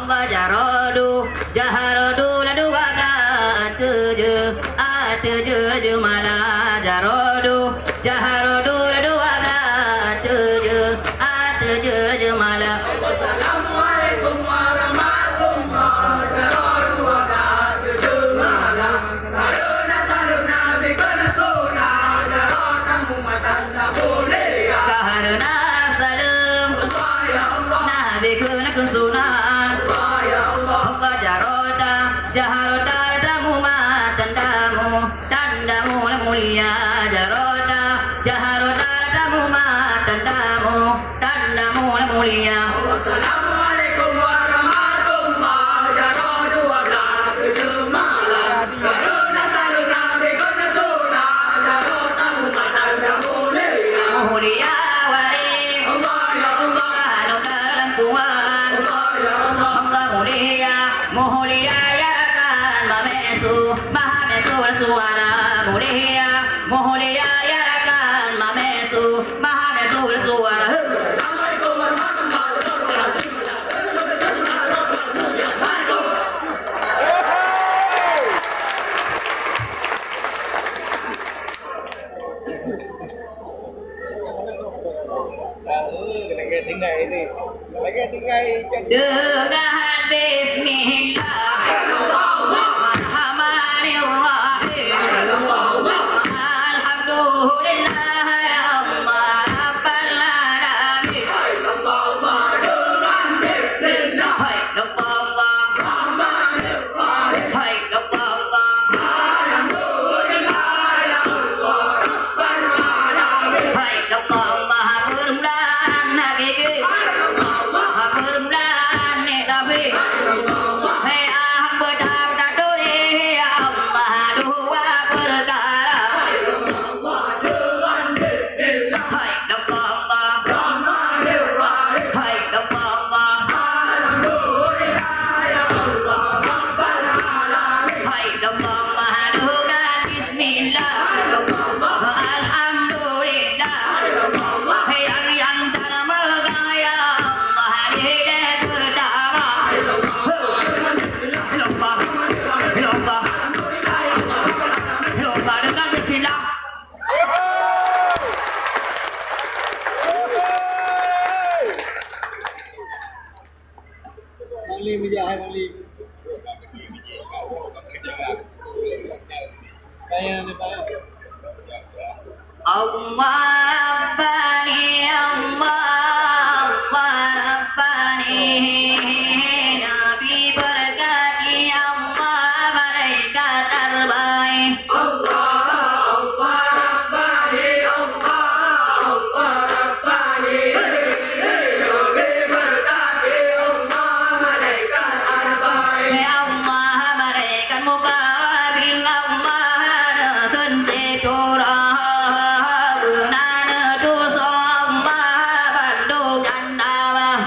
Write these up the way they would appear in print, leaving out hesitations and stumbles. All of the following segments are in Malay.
Allah jaharodu ladu waga atuju mala jarodu jaharodu ladu waga atuju mala. Assalamualaikum warahmatullahi wabarakatuh. Karuna saluna bikana suna jarotamu matanda mulia. Karuna salum Ya Allah nabi kuna kunsunan ya Allah Allah jaharota damu tandamu mulia jaharota damu tandamu mulia. Assalamualaikum warahmatullahi wabarakatuh. Karuna saluna bikana suna jarotamu matanda mulia. Mulia wali Allah ya Allah kalam kuan ya Allah Allah mulia ya kan mamesu suara mulia ya kan mamesu suara. Assalamualaikum warahmatullahi Dengan bismillahirrahmanirrahim. Alhamdulillah ya Allah rabbal alamin. Hai Allah hai Allah hai Allah bermudahan hakiki bermudahan ni tapi hai hamba dapat duri ya Allah dua perkara. Hai Allah hai Allah hai Allah dengan bismillah alhamdulillah yang tak megang ya Allah dia pertama. Allah dengan bismillah. Allah Rabbani Allah Rabbani Nabi berkati Allah malaikat terbaik. Ya Allah malaikat mukarrabin Allah akan seturah benar dosa Allah bandung jannah.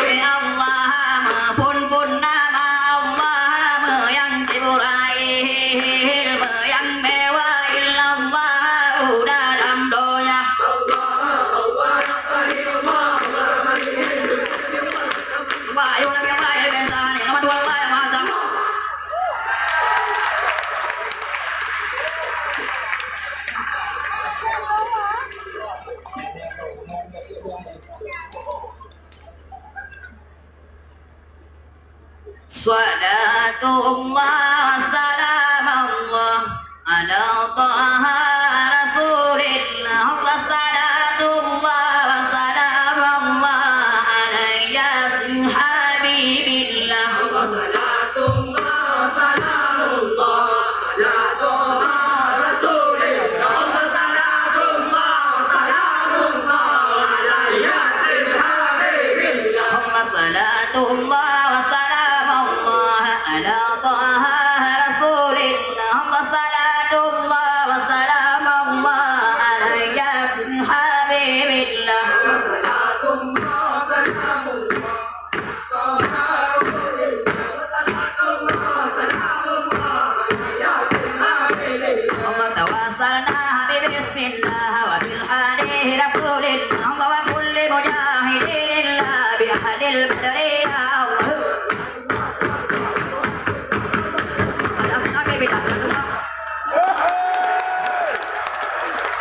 Ya Allah maafun nama Allah yang Jibril yang mewah illallah dalam doa. Wahyu Nabi Wahid kebangsaan yang nomor 2 yang maha. Salatullah salamullah ala taha rasulillah. Salatullah salamullah ala yasin habibillah. Salatullah salamullah ala taha وصلنا ببسم الله وبالحديث رسول الله وكل مجاهدين الله بأحد البدرية الله